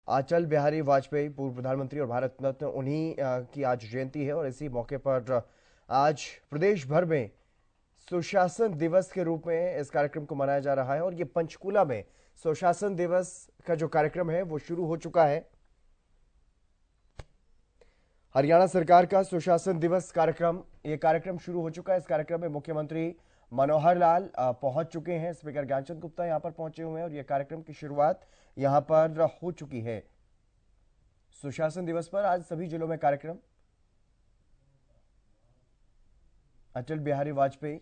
अटल बिहारी वाजपेयी पूर्व प्रधानमंत्री और भारत रत्न उन्हीं की आज जयंती है और इसी मौके पर आज प्रदेश भर में सुशासन दिवस के रूप में इस कार्यक्रम को मनाया जा रहा है। और ये पंचकुला में सुशासन दिवस का जो कार्यक्रम है वो शुरू हो चुका है। हरियाणा सरकार का सुशासन दिवस कार्यक्रम शुरू हो चुका है। इस कार्यक्रम में मुख्यमंत्री मनोहर लाल पहुंच चुके हैं। स्पीकर ज्ञानचंद गुप्ता यहां पर पहुंचे हुए हैं और यह कार्यक्रम की शुरुआत यहां पर हो चुकी है। सुशासन दिवस पर आज सभी जिलों में कार्यक्रम। अटल बिहारी वाजपेयी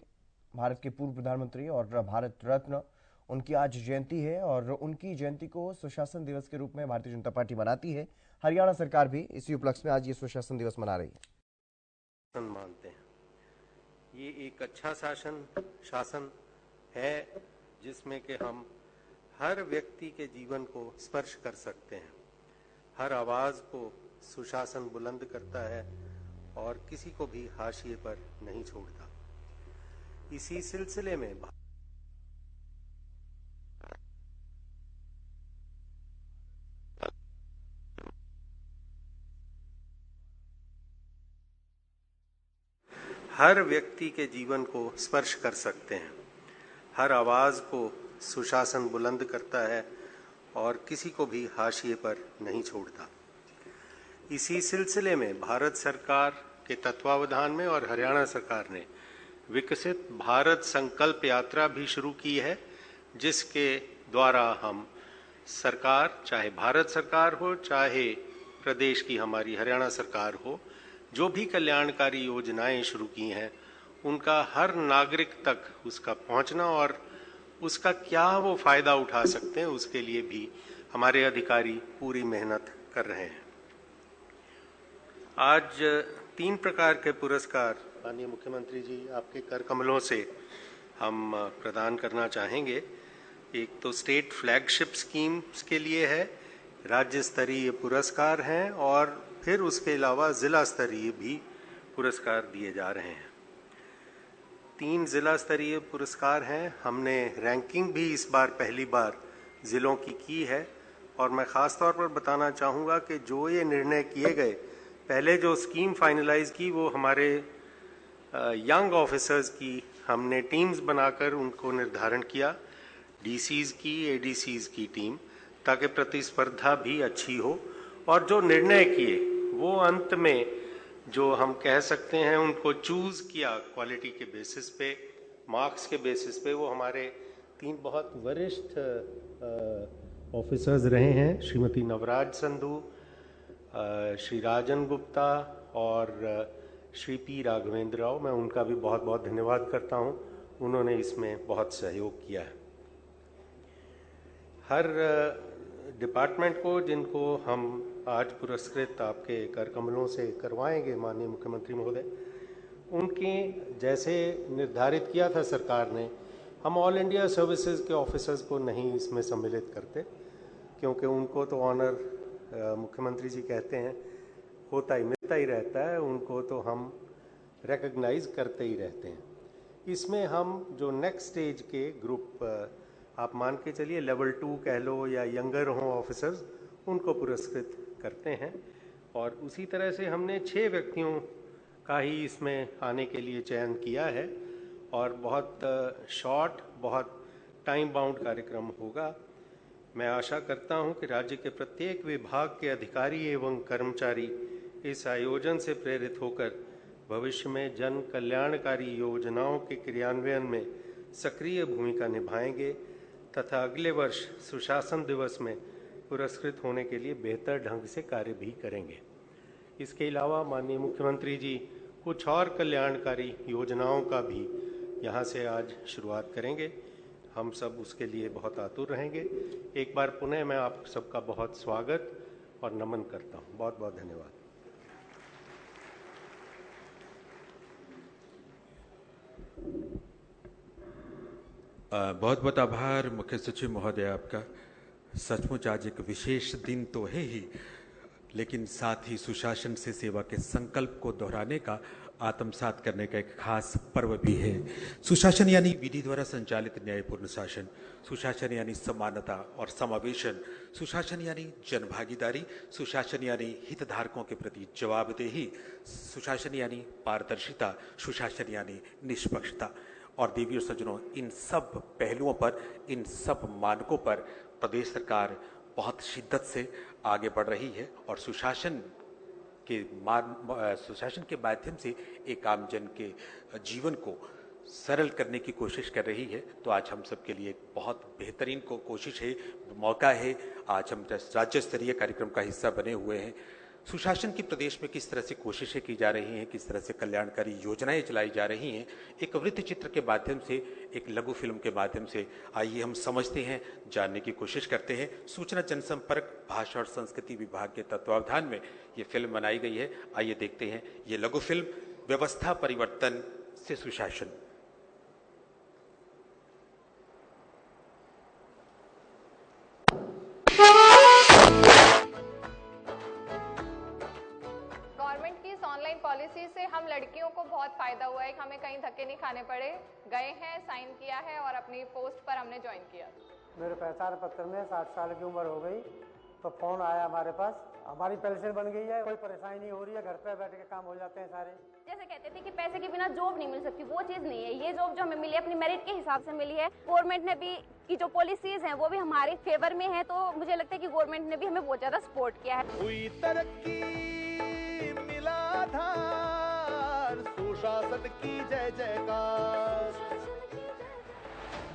भारत के पूर्व प्रधानमंत्री और भारत रत्न उनकी आज जयंती है और उनकी जयंती को सुशासन दिवस के रूप में भारतीय जनता पार्टी मनाती है। हरियाणा सरकार भी इसी उपलक्ष्य में आज ये सुशासन दिवस मना रही है। मानते हैं ये एक अच्छा शासन है जिसमें कि हम हर व्यक्ति के जीवन को स्पर्श कर सकते हैं। हर आवाज को सुशासन बुलंद करता है और किसी को भी हाशिए पर नहीं छोड़ता। इसी सिलसिले में हर व्यक्ति के जीवन को स्पर्श कर सकते हैं। हर आवाज को सुशासन बुलंद करता है और किसी को भी हाशिए पर नहीं छोड़ता। इसी सिलसिले में भारत सरकार के तत्वावधान में और हरियाणा सरकार ने विकसित भारत संकल्प यात्रा भी शुरू की है, जिसके द्वारा हम सरकार, चाहे भारत सरकार हो चाहे प्रदेश की हमारी हरियाणा सरकार हो, जो भी कल्याणकारी योजनाएं शुरू की हैं उनका हर नागरिक तक उसका पहुंचना और उसका क्या वो फायदा उठा सकते हैं उसके लिए भी हमारे अधिकारी पूरी मेहनत कर रहे हैं। आज 3 प्रकार के पुरस्कार माननीय मुख्यमंत्री जी आपके कर कमलों से हम प्रदान करना चाहेंगे। एक तो स्टेट फ्लैगशिप स्कीम्स के लिए है, राज्य स्तरीय पुरस्कार हैं और फिर उसके अलावा जिला स्तरीय भी पुरस्कार दिए जा रहे हैं। 3 जिला स्तरीय पुरस्कार हैं। हमने रैंकिंग भी इस बार पहली बार जिलों की है और मैं खास तौर पर बताना चाहूँगा कि जो ये निर्णय किए गए, पहले जो स्कीम फाइनलाइज की वो हमारे यंग ऑफिसर्स की हमने टीम्स बनाकर उनको निर्धारण किया, डीसीज की, एडीसीज की टीम, ताकि प्रतिस्पर्धा भी अच्छी हो। और जो निर्णय किए वो अंत में जो हम कह सकते हैं उनको चूज किया क्वालिटी के बेसिस पे, मार्क्स के बेसिस पे, वो हमारे 3 बहुत वरिष्ठ ऑफिसर्स रहे हैं, श्रीमती नवराज संधू, श्री राजन गुप्ता और श्री पी राघवेंद्र राव। मैं उनका भी बहुत बहुत धन्यवाद करता हूं, उन्होंने इसमें बहुत सहयोग किया है। हर डिपार्टमेंट को जिनको हम आज पुरस्कृत आपके कर कमलों से करवाएंगे माननीय मुख्यमंत्री महोदय, उनके जैसे निर्धारित किया था सरकार ने, हम ऑल इंडिया सर्विसेज के ऑफिसर्स को नहीं इसमें सम्मिलित करते, क्योंकि उनको तो ऑनर मुख्यमंत्री जी कहते हैं होता ही मिलता ही रहता है, उनको तो हम रिकग्नाइज करते ही रहते हैं। इसमें हम जो नेक्स्ट स्टेज के ग्रुप, आप मान के चलिए लेवल 2 कह लो या यंगर हो ऑफिसर्स, उनको पुरस्कृत करते हैं। और उसी तरह से हमने 6 व्यक्तियों का ही इसमें आने के लिए चयन किया है और बहुत शॉर्ट, बहुत टाइम बाउंड कार्यक्रम होगा। मैं आशा करता हूं कि राज्य के प्रत्येक विभाग के अधिकारी एवं कर्मचारी इस आयोजन से प्रेरित होकर भविष्य में जन कल्याणकारी योजनाओं के क्रियान्वयन में सक्रिय भूमिका निभाएंगे तथा अगले वर्ष सुशासन दिवस में पुरस्कृत होने के लिए बेहतर ढंग से कार्य भी करेंगे। इसके अलावा माननीय मुख्यमंत्री जी कुछ और कल्याणकारी योजनाओं का भी यहाँ से आज शुरुआत करेंगे। हम सब उसके लिए बहुत आतुर रहेंगे। एक बार पुनः मैं आप सबका बहुत स्वागत और नमन करता हूँ। बहुत बहुत धन्यवाद। बहुत बहुत आभार मुख्य सचिव महोदय आपका। सचमुच आज एक विशेष दिन तो है ही, लेकिन साथ ही सुशासन से सेवा के संकल्प को दोहराने का आत्मसात करने का एक खास पर्व भी है। सुशासन यानी विधि द्वारा संचालित न्यायपूर्ण शासन, सुशासन यानी समानता और समावेशन, सुशासन यानी जनभागीदारी, सुशासन यानी हितधारकों के प्रति जवाबदेही, सुशासन यानी पारदर्शिता, सुशासन यानी निष्पक्षता। और देवी और सज्जनों, इन सब पहलुओं पर, इन सब मानकों पर प्रदेश सरकार बहुत शिद्दत से आगे बढ़ रही है और सुशासन के माध्यम से एक आम जन के जीवन को सरल करने की कोशिश कर रही है। तो आज हम सबके लिए एक बहुत बेहतरीन कोशिश है, मौका है। आज हम राज्य स्तरीय कार्यक्रम का हिस्सा बने हुए हैं। सुशासन की प्रदेश में किस तरह से कोशिशें की जा रही हैं, किस तरह से कल्याणकारी योजनाएं चलाई जा रही हैं, एक वृत्त चित्र के माध्यम से, एक लघु फिल्म के माध्यम से आइए हम समझते हैं, जानने की कोशिश करते हैं। सूचना जनसंपर्क भाषा और संस्कृति विभाग के तत्वावधान में ये फिल्म बनाई गई है। आइए देखते हैं ये लघु फिल्म, व्यवस्था परिवर्तन से सुशासन। गवर्नमेंट की इस ऑनलाइन पॉलिसी से हम लड़कियों को बहुत फायदा हुआ है। हमें कहीं धक्के नहीं खाने पड़े, गए हैं, साइन किया है और अपनी पोस्ट पर हमने ज्वाइन किया। मेरे पहचान पत्र में 60 साल की उम्र हो गई तो फोन आया हमारे पास, हमारी पेंशन बन गई है, कोई परेशानी नहीं हो रही है, घर पे बैठ के काम हो जाते हैं सारे। जैसे कहते थे कि पैसे के बिना जॉब नहीं मिल सकती, वो चीज नहीं है। ये जॉब जो हमें मिली है अपनी मेरिट के हिसाब से मिली है। गवर्नमेंट ने भी की जो पॉलिसीज हैं वो भी हमारे फेवर में है, तो मुझे लगता है कि गवर्नमेंट ने भी हमें बहुत ज्यादा सपोर्ट किया है। हुई तरक्की मिला आधार, सुशासन की जय जयकार।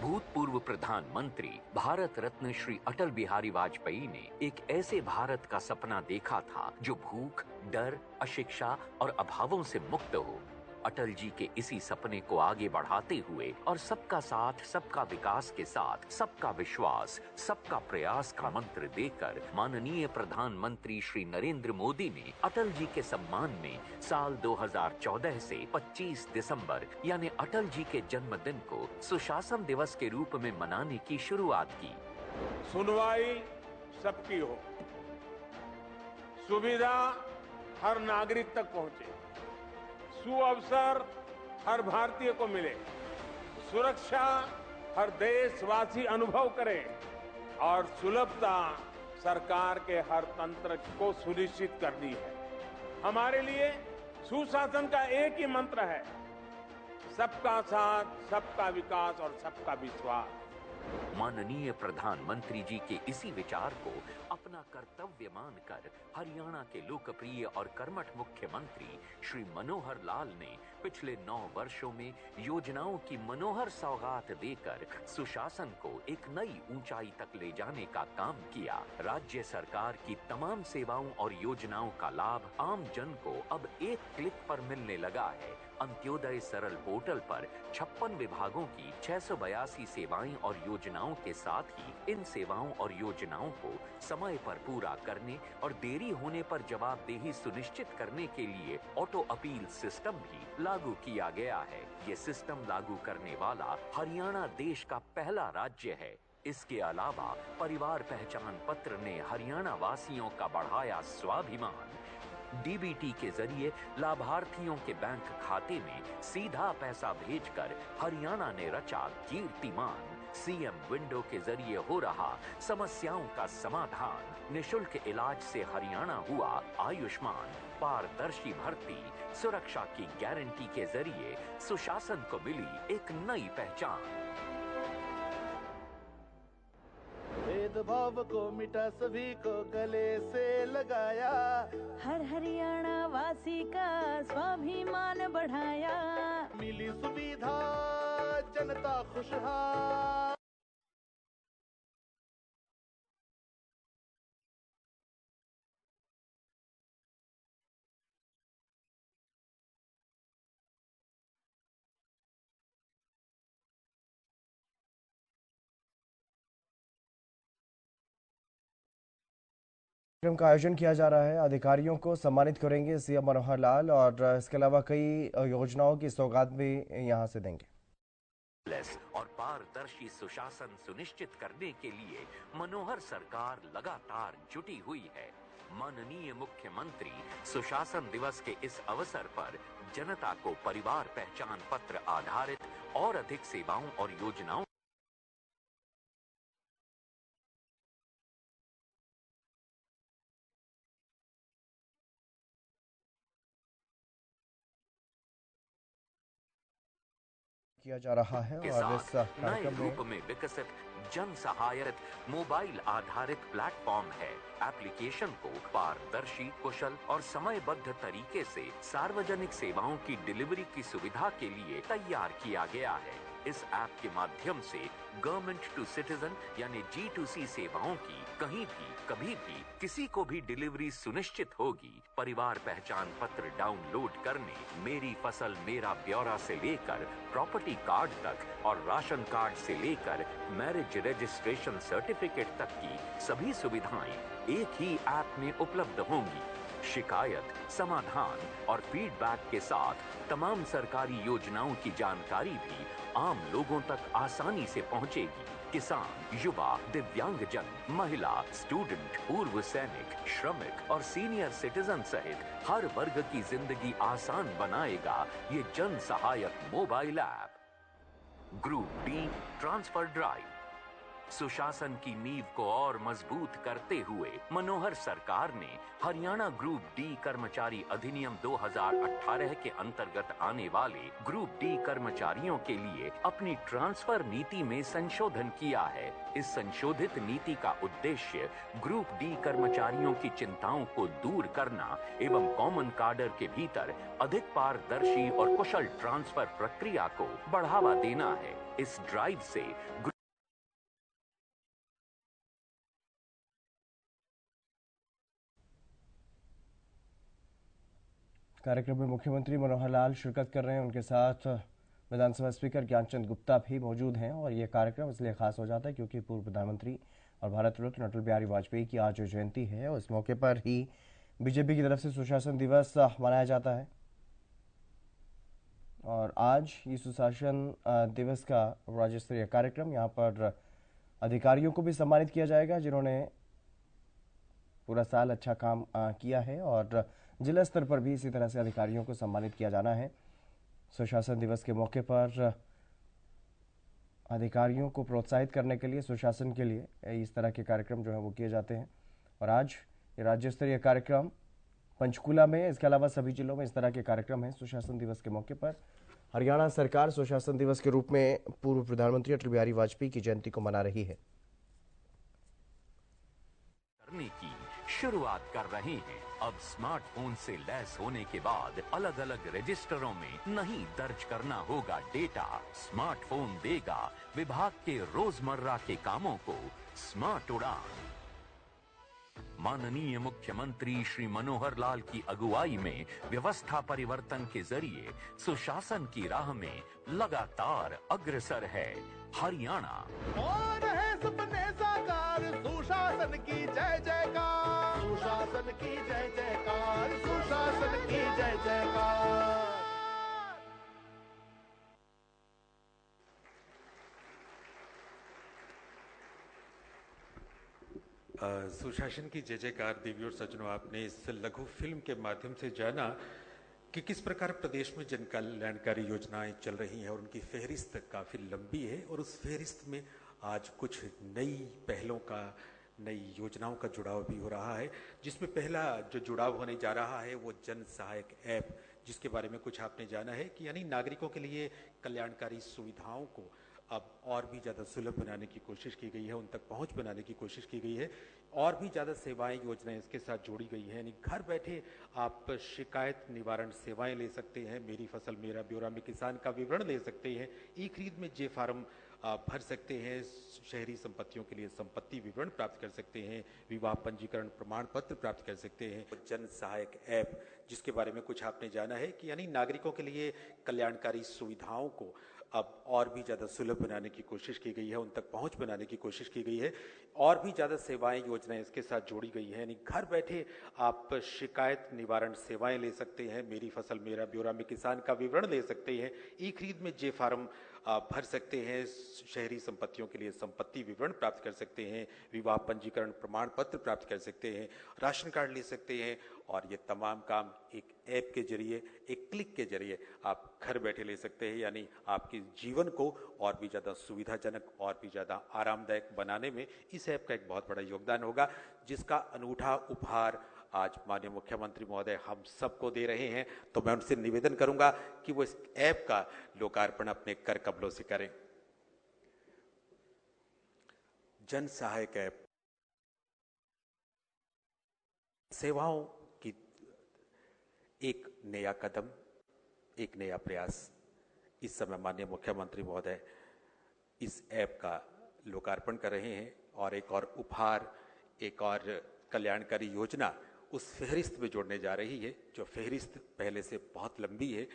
भूतपूर्व प्रधानमंत्री भारत रत्न श्री अटल बिहारी वाजपेयी ने एक ऐसे भारत का सपना देखा था जो भूख, डर, अशिक्षा और अभावों से मुक्त हो। अटल जी के इसी सपने को आगे बढ़ाते हुए और सबका साथ, सबका विकास के साथ सबका विश्वास, सबका प्रयास का मंत्र देकर माननीय प्रधानमंत्री श्री नरेंद्र मोदी ने अटल जी के सम्मान में साल 2014 से 25 दिसंबर यानी अटल जी के जन्मदिन को सुशासन दिवस के रूप में मनाने की शुरुआत की। सुनवाई सबकी हो, सुविधा हर नागरिक तक पहुंचे, सुअवसर हर भारतीय को मिले, सुरक्षा हर देशवासी अनुभव करे और सुलभता सरकार के हर तंत्र को सुनिश्चित करनी है। हमारे लिए सुशासन का एक ही मंत्र है, सबका साथ, सबका विकास और सबका विश्वास। माननीय प्रधानमंत्री जी के इसी विचार को अपना कर्तव्य मानकर हरियाणा के लोकप्रिय और कर्मठ मुख्यमंत्री श्री मनोहर लाल ने पिछले 9 वर्षों में योजनाओं की मनोहर सौगात देकर सुशासन को एक नई ऊंचाई तक ले जाने का काम किया। राज्य सरकार की तमाम सेवाओं और योजनाओं का लाभ आम जन को अब एक क्लिक पर मिलने लगा है। अंत्योदय सरल पोर्टल पर 56 विभागों की 682 सेवाएं और योजनाओं के साथ ही इन सेवाओं और योजनाओं को समय पर पूरा करने और देरी होने पर जवाबदेही सुनिश्चित करने के लिए ऑटो अपील सिस्टम भी लागू किया गया है। ये सिस्टम लागू करने वाला हरियाणा देश का पहला राज्य है। इसके अलावा परिवार पहचान पत्र ने हरियाणा वासियों का बढ़ाया स्वाभिमान। डीबीटी के जरिए लाभार्थियों के बैंक खाते में सीधा पैसा भेजकर हरियाणा ने रचा कीर्तिमान। सीएम विंडो के जरिए हो रहा समस्याओं का समाधान। निशुल्क इलाज से हरियाणा हुआ आयुष्मान। पारदर्शी भर्ती, सुरक्षा की गारंटी के जरिए सुशासन को मिली एक नई पहचान। भेदभाव को मिटा, सभी को गले से लगाया, हर हरियाणा वासी का स्वाभिमान बढ़ाया। मिली सुविधा, जनता खुशहाल। कार्यक्रम का आयोजन किया जा रहा है। अधिकारियों को सम्मानित करेंगे सीएम मनोहर लाल और इसके अलावा कई योजनाओं की सौगात भी यहां से देंगे। और पारदर्शी सुशासन सुनिश्चित करने के लिए मनोहर सरकार लगातार जुटी हुई है। माननीय मुख्यमंत्री सुशासन दिवस के इस अवसर पर जनता को परिवार पहचान पत्र आधारित और अधिक सेवाओं और योजनाओं किया जा रहा है के और इस साथ नए कार्यक्रम में रूप में विकसित जन सहायक मोबाइल आधारित प्लेटफॉर्म है। एप्लीकेशन को पारदर्शी, कुशल और समयबद्ध तरीके से सार्वजनिक सेवाओं की डिलीवरी की सुविधा के लिए तैयार किया गया है। इस ऐप के माध्यम से गवर्नमेंट टू सिटीजन यानी G2C सेवाओं की कहीं भी, कभी भी, किसी को भी डिलीवरी सुनिश्चित होगी। परिवार पहचान पत्र डाउनलोड करने, मेरी फसल मेरा ब्यौरा से लेकर प्रॉपर्टी कार्ड तक और राशन कार्ड से लेकर मैरिज रजिस्ट्रेशन सर्टिफिकेट तक की सभी सुविधाएं एक ही ऐप में उपलब्ध होंगी। शिकायत, समाधान और फीडबैक के साथ तमाम सरकारी योजनाओं की जानकारी भी आम लोगों तक आसानी से पहुंचेगी। किसान, युवा, दिव्यांगजन, महिला, स्टूडेंट, पूर्व सैनिक, श्रमिक और सीनियर सिटीजन सहित हर वर्ग की जिंदगी आसान बनाएगा ये जन सहायक mobile app. Group D transfer drive सुशासन की नींव को और मजबूत करते हुए मनोहर सरकार ने हरियाणा ग्रुप डी कर्मचारी अधिनियम 2018 के अंतर्गत आने वाले ग्रुप डी कर्मचारियों के लिए अपनी ट्रांसफर नीति में संशोधन किया है। इस संशोधित नीति का उद्देश्य ग्रुप डी कर्मचारियों की चिंताओं को दूर करना एवं कॉमन कार्डर के भीतर अधिक पारदर्शी और कुशल ट्रांसफर प्रक्रिया को बढ़ावा देना है। इस ड्राइव से कार्यक्रम में मुख्यमंत्री मनोहर लाल शिरकत कर रहे हैं। उनके साथ विधानसभा स्पीकर ज्ञानचंद गुप्ता भी मौजूद हैं और ये कार्यक्रम इसलिए खास हो जाता है क्योंकि पूर्व प्रधानमंत्री और भारत रत्न अटल बिहारी वाजपेयी की आज जयंती है और इस मौके पर ही बीजेपी की तरफ से सुशासन दिवस मनाया जाता है। और आज ये सुशासन दिवस का राज्य स्तरीय कार्यक्रम, यहाँ पर अधिकारियों को भी सम्मानित किया जाएगा जिन्होंने पूरा साल अच्छा काम किया है और जिला स्तर पर भी इसी तरह से अधिकारियों को सम्मानित किया जाना है। सुशासन दिवस के मौके पर अधिकारियों को प्रोत्साहित करने के लिए, सुशासन के लिए इस तरह के कार्यक्रम जो है वो किए जाते हैं। और आज ये राज्य स्तरीय कार्यक्रम पंचकूला में, इसके अलावा सभी जिलों में इस तरह के कार्यक्रम हैं। सुशासन दिवस के मौके पर हरियाणा सरकार सुशासन दिवस के रूप में पूर्व प्रधानमंत्री अटल बिहारी वाजपेयी की जयंती को मना रही है। करने की शुरुआत कर रहे हैं। अब स्मार्टफोन से लैस होने के बाद अलग अलग रजिस्टरों में नहीं दर्ज करना होगा डेटा। स्मार्टफोन देगा विभाग के रोजमर्रा के कामों को स्मार्ट उड़ान। माननीय मुख्यमंत्री श्री मनोहर लाल की अगुवाई में व्यवस्था परिवर्तन के जरिए सुशासन की राह में लगातार अग्रसर है हरियाणा। और है सपने साकार, सुशासन की जय जयकार, सुशासन की जय जयकार, सुशासन की जय जयकार। सुशासन की जय जयकार। देवी और सज्जनों, आपने इस लघु फिल्म के माध्यम से जाना कि किस प्रकार प्रदेश में जन कल्याणकारी योजनाएं चल रही हैं और उनकी फहरिस्त काफ़ी लंबी है और उस फहरिस्त में आज कुछ नई पहलों का, नई योजनाओं का जुड़ाव भी हो रहा है, जिसमें पहला जो जुड़ाव होने जा रहा है वो जन सहायक ऐप, जिसके बारे में कुछ आपने जाना है कि यानी नागरिकों के लिए कल्याणकारी सुविधाओं को अब और भी ज़्यादा सुलभ बनाने की कोशिश की गई है, उन तक पहुंच बनाने की कोशिश की गई है और भी ज़्यादा सेवाएं, योजनाएं इसके साथ जोड़ी गई हैं। यानी घर बैठे आप शिकायत निवारण सेवाएं ले सकते हैं, मेरी फसल मेरा ब्यौरा में किसान का विवरण ले सकते हैं, ई खरीद में जे फार्म भर सकते हैं, शहरी संपत्तियों के लिए संपत्ति विवरण प्राप्त कर सकते हैं, विवाह पंजीकरण प्रमाण पत्र प्राप्त कर सकते हैं। जन सहायक ऐप, जिसके बारे में कुछ आपने जाना है कि यानी नागरिकों के लिए कल्याणकारी सुविधाओं को अब और भी ज़्यादा सुलभ बनाने की कोशिश की गई है, उन तक पहुंच बनाने की कोशिश की गई है, और भी ज़्यादा सेवाएं योजनाएं इसके साथ जोड़ी गई है। यानी घर बैठे आप शिकायत निवारण सेवाएं ले सकते हैं, मेरी फसल मेरा ब्यौरा में किसान का विवरण ले सकते हैं, ई खरीद में जे फार्म भर सकते हैं, शहरी संपत्तियों के लिए संपत्ति विवरण प्राप्त कर सकते हैं, विवाह पंजीकरण प्रमाण पत्र प्राप्त कर सकते हैं, राशन कार्ड ले सकते हैं, और ये तमाम काम एक ऐप के जरिए, एक क्लिक के जरिए आप घर बैठे ले सकते हैं। यानी आपके जीवन को और भी ज़्यादा सुविधाजनक और भी ज़्यादा आरामदायक बनाने में इस ऐप का एक बहुत बड़ा योगदान होगा, जिसका अनूठा उपहार आज माननीय मुख्यमंत्री महोदय हम सबको दे रहे हैं। तो मैं उनसे निवेदन करूंगा कि वो इस ऐप का लोकार्पण अपने कर कमलों से करें। जन सहायक ऐप सेवाओं की एक नया कदम, एक नया प्रयास। इस समय माननीय मुख्यमंत्री महोदय इस ऐप का लोकार्पण कर रहे हैं, और एक और उपहार, एक और कल्याणकारी योजना उस फहरिस्त में जोड़ने जा रही है, जो फहरिस्त पहले से बहुत लंबी है।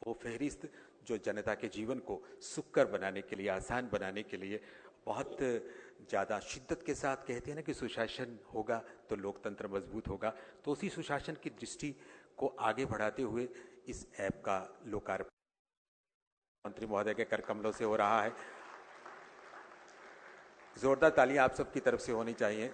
वो फहरिस्त जो जनता के जीवन को सुखकर बनाने के लिए, आसान बनाने के लिए बहुत ज़्यादा शिद्दत के साथ कहते हैं ना कि सुशासन होगा तो लोकतंत्र मजबूत होगा। तो उसी सुशासन की दृष्टि को आगे बढ़ाते हुए इस ऐप का लोकार्पण मंत्री महोदय के कर कमलों से हो रहा है। जोरदार तालियां आप सबकी तरफ से होनी चाहिए।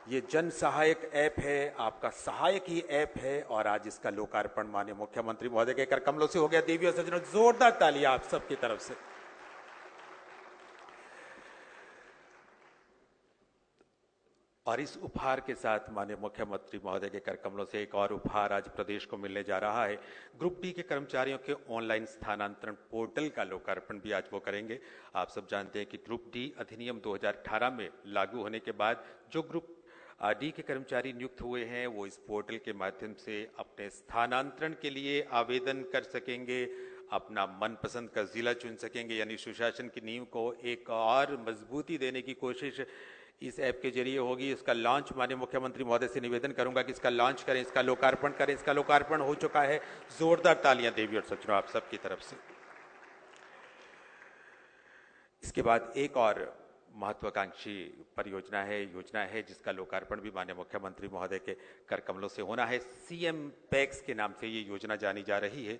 ये जन सहायक ऐप है, आपका सहायक ही ऐप है, और आज इसका लोकार्पण माननीय मुख्यमंत्री महोदय के कर कमलों से हो गया। देवी और सज्जनों, जोरदार तालियां आप सबकी तरफ से। और इस उपहार के साथ माननीय मुख्यमंत्री महोदय के कर कमलों से एक और उपहार आज प्रदेश को मिलने जा रहा है। ग्रुप डी के कर्मचारियों के ऑनलाइन स्थानांतरण पोर्टल का लोकार्पण भी आज वो करेंगे। आप सब जानते हैं कि ग्रुप डी अधिनियम 2018 में लागू होने के बाद जो ग्रुप डी के कर्मचारी नियुक्त हुए हैं, वो इस पोर्टल के माध्यम से अपने स्थानांतरण के लिए आवेदन कर सकेंगे, अपना मनपसंद का जिला चुन सकेंगे। यानी सुशासन की नींव को एक और मजबूती देने की कोशिश इस ऐप के जरिए होगी। इसका लॉन्च माननीय मुख्यमंत्री महोदय से निवेदन करूंगा कि इसका लॉन्च करें, इसका लोकार्पण करें। इसका लोकार्पण हो चुका है। जोरदार तालियां देवी और सज्जनों आप सबकी तरफ से। इसके बाद एक और महत्वाकांक्षी परियोजना है, योजना है, जिसका लोकार्पण भी माननीय मुख्यमंत्री महोदय के कर कमलों से होना है। सीएम पैक्स के नाम से ये योजना जानी जा रही है।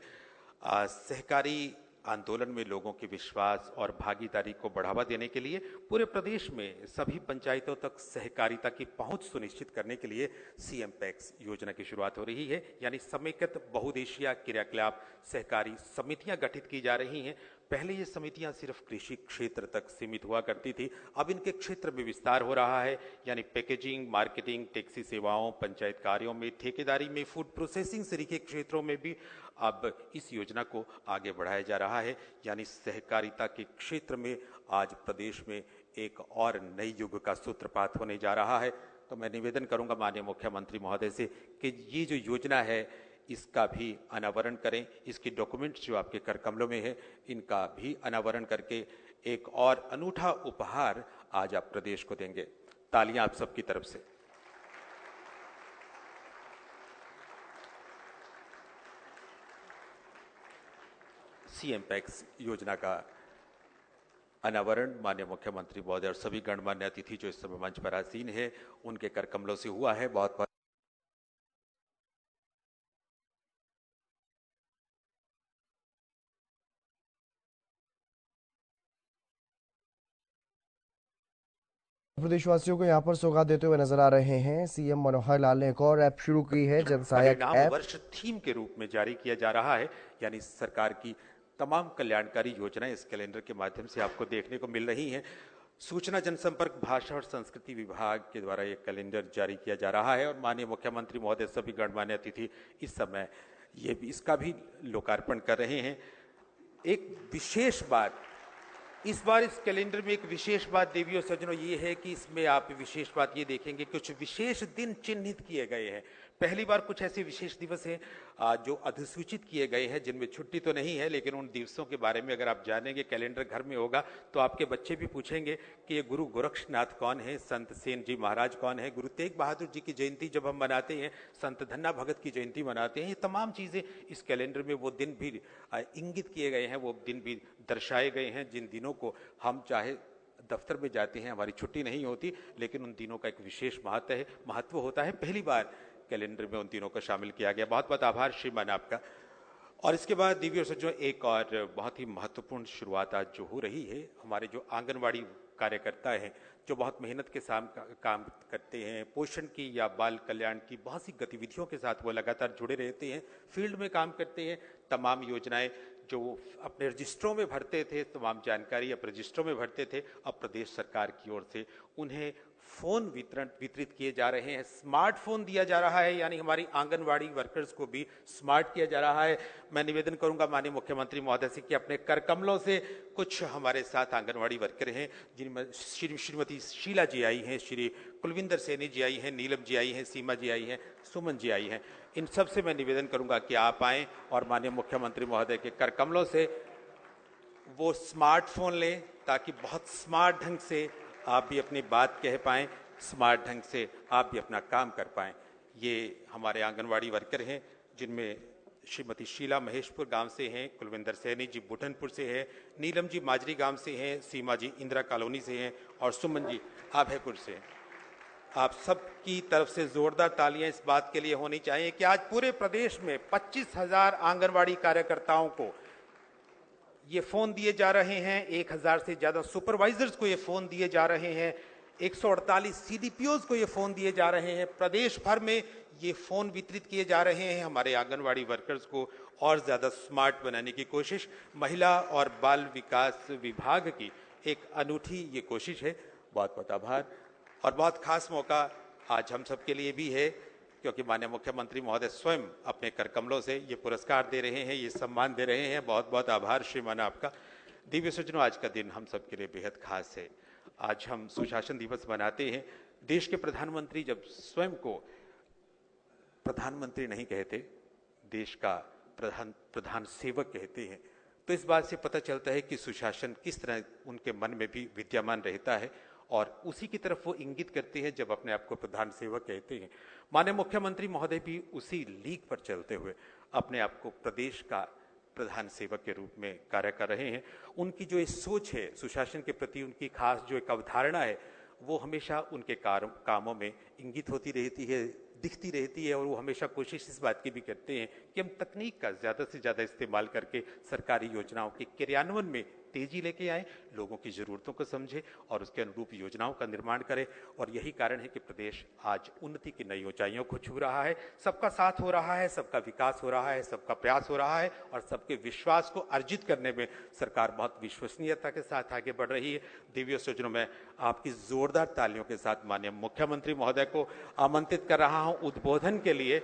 सहकारी आंदोलन में लोगों के विश्वास और भागीदारी को बढ़ावा देने के लिए पूरे प्रदेश में सभी पंचायतों तक सहकारिता की पहुंच सुनिश्चित करने के लिए सीएम पैक्स योजना की शुरुआत हो रही है। यानी समेकित बहुउद्देशीय क्रियाकलाप सहकारी समितियां गठित की जा रही हैं। पहले ये समितियां सिर्फ कृषि क्षेत्र तक सीमित हुआ करती थी, अब इनके क्षेत्र में विस्तार हो रहा है। यानी पैकेजिंग, मार्केटिंग, टैक्सी सेवाओं, पंचायत कार्यों में, ठेकेदारी में, फूड प्रोसेसिंग से के क्षेत्रों में भी अब इस योजना को आगे बढ़ाया जा रहा है। यानी सहकारिता के क्षेत्र में आज प्रदेश में एक और नई युग का सूत्रपात होने जा रहा है। तो मैं निवेदन करूंगा माननीय मुख्यमंत्री महोदय से कि ये जो योजना है इसका भी अनावरण करें। इसकी डॉक्यूमेंट्स जो आपके कर कमलों में है, इनका भी अनावरण करके एक और अनूठा उपहार आज आप प्रदेश को देंगे। तालियां आप सबकी तरफ से। सीएम पैक्स योजना का अनावरण माननीय मुख्यमंत्री महोदय और सभी गणमान्य अतिथि जो इस समय मंच पर आसीन है, उनके कर कमलों से हुआ है। बहुत बहुत प्रदेशवासियों को यहाँ पर सौगात देते हुए नजर आ रहे हैं। सीएम मनोहर लाल ने एक और ऐप शुरू की है, जन सहायक ऐप। वर्ष थीम के रूप में जारी किया जा रहा है। यानी सरकार की तमाम कल्याणकारी योजनाएं इस कैलेंडर के माध्यम से आपको देखने को मिल रही हैं। सूचना जनसंपर्क भाषा और संस्कृति विभाग के द्वारा ये कैलेंडर जारी किया जा रहा है और माननीय मुख्यमंत्री महोदय सभी गणमान्य अतिथि इस समय इसका भी लोकार्पण कर रहे हैं। एक विशेष बात इस बार इस कैलेंडर में, एक विशेष बात देवी और सज्जनों ये है कि इसमें आप विशेष बात ये देखेंगे, कुछ विशेष दिन चिन्हित किए गए हैं। पहली बार कुछ ऐसे विशेष दिवस हैं जो अधिसूचित किए गए हैं, जिनमें छुट्टी तो नहीं है, लेकिन उन दिवसों के बारे में अगर आप जानेंगे, कैलेंडर घर में होगा तो आपके बच्चे भी पूछेंगे कि ये गुरु गोरक्षनाथ कौन है, संत सेन जी महाराज कौन है, गुरु तेग बहादुर जी की जयंती जब हम मनाते हैं, संत धन्ना भगत की जयंती मनाते हैं। ये तमाम चीज़ें इस कैलेंडर में वो दिन भी इंगित किए गए हैं, वो दिन भी दर्शाए गए हैं, जिन दिनों को हम चाहे दफ्तर में जाते हैं, हमारी छुट्टी नहीं होती, लेकिन उन दिनों का एक विशेष महत्व होता है। पहली बार कैलेंडर में उन दिनों को शामिल किया गया। बहुत बहुत आभार श्रीमान आपका। और इसके बाद दिव्य सज्जनों, एक और बहुत ही महत्वपूर्ण शुरुआत आज जो हो रही है, हमारे जो आंगनवाड़ी कार्यकर्ता हैं जो बहुत मेहनत के साथ काम करते हैं, पोषण की या बाल कल्याण की बहुत सी गतिविधियों के साथ वो लगातार जुड़े रहते हैं, फील्ड में काम करते हैं। तमाम योजनाएं जो अपने रजिस्ट्रों में भरते थे, तमाम जानकारी अब रजिस्ट्रों में भरते थे, अब प्रदेश सरकार की ओर से उन्हें फोन वितरित किए जा रहे हैं, स्मार्टफोन दिया जा रहा है, यानी हमारी आंगनवाड़ी वर्कर्स को भी स्मार्ट किया जा रहा है। मैं निवेदन करूंगा माननीय मुख्यमंत्री महोदय से कि अपने कर कमलों से कुछ हमारे साथ आंगनवाड़ी वर्कर हैं, जिनमें श्रीमती शीला जी आई हैं, श्री कुलविंदर सैनी जी आई हैं, नीलम जी आई हैं, सीमा जी आई हैं, सुमन जी आई हैं। इन सब से मैं निवेदन करूंगा कि आप आएं और माननीय मुख्यमंत्री महोदय के कर कमलों से वो स्मार्टफोन लें, ताकि बहुत स्मार्ट ढंग से आप भी अपनी बात कह पाएं, स्मार्ट ढंग से आप भी अपना काम कर पाएं। ये हमारे आंगनवाड़ी वर्कर हैं, जिनमें श्रीमती शीला महेशपुर गांव से हैं, कुलविंदर सैनी जी बुढ़नपुर से हैं, नीलम जी माजरी गांव से हैं, सीमा जी इंदिरा कॉलोनी से हैं और सुमन जी आभेपुर से हैं। आप सबकी तरफ से जोरदार तालियां इस बात के लिए होनी चाहिए कि आज पूरे प्रदेश में 25,000 आंगनवाड़ी कार्यकर्ताओं को ये फोन दिए जा रहे हैं, 1,000 से ज्यादा सुपरवाइजर्स को ये फोन दिए जा रहे हैं, 148 सीडीपीओज को ये फोन दिए जा रहे हैं। प्रदेश भर में ये फोन वितरित किए जा रहे हैं। हमारे आंगनवाड़ी वर्कर्स को और ज्यादा स्मार्ट बनाने की कोशिश महिला और बाल विकास विभाग की एक अनूठी ये कोशिश है। बहुत बहुत आभार। और बहुत खास मौका आज हम सबके लिए भी है, क्योंकि माननीय मुख्यमंत्री महोदय स्वयं अपने कर कमलों से ये पुरस्कार दे रहे हैं, ये सम्मान दे रहे हैं। बहुत बहुत आभार श्रीमान आपका। दिव्य सज्जनों, आज का दिन हम सबके लिए बेहद खास है। आज हम सुशासन दिवस मनाते हैं। देश के प्रधानमंत्री जब स्वयं को प्रधानमंत्री नहीं कहते, देश का प्रधान सेवक कहते हैं, तो इस बात से पता चलता है कि सुशासन किस तरह उनके मन में भी विद्यमान रहता है और उसी की तरफ वो इंगित करते हैं जब अपने आप को प्रधान सेवक कहते हैं। माननीय मुख्यमंत्री महोदय भी उसी लीग पर चलते हुए अपने आप को प्रदेश का प्रधान सेवक के रूप में कार्य कर रहे हैं। उनकी जो ये सोच है सुशासन के प्रति, उनकी खास जो एक अवधारणा है, वो हमेशा उनके कामों में इंगित होती रहती है, दिखती रहती है। और वो हमेशा कोशिश इस बात की भी करते हैं कि हम तकनीक का ज़्यादा से ज़्यादा इस्तेमाल करके सरकारी योजनाओं के क्रियान्वयन में तेजी लेके आए, लोगों की ज़रूरतों को समझे और उसके अनुरूप योजनाओं का निर्माण करें। और यही कारण है कि प्रदेश आज उन्नति की नई ऊंचाइयों को छू रहा है। सबका साथ हो रहा है, सबका विकास हो रहा है, सबका प्रयास हो रहा है और सबके विश्वास को अर्जित करने में सरकार बहुत विश्वसनीयता के साथ आगे बढ़ रही है। दिव्य सज्जनों, मैं आपकी जोरदार तालियों के साथ माननीय मुख्यमंत्री महोदय को आमंत्रित कर रहा हूं उद्बोधन के लिए।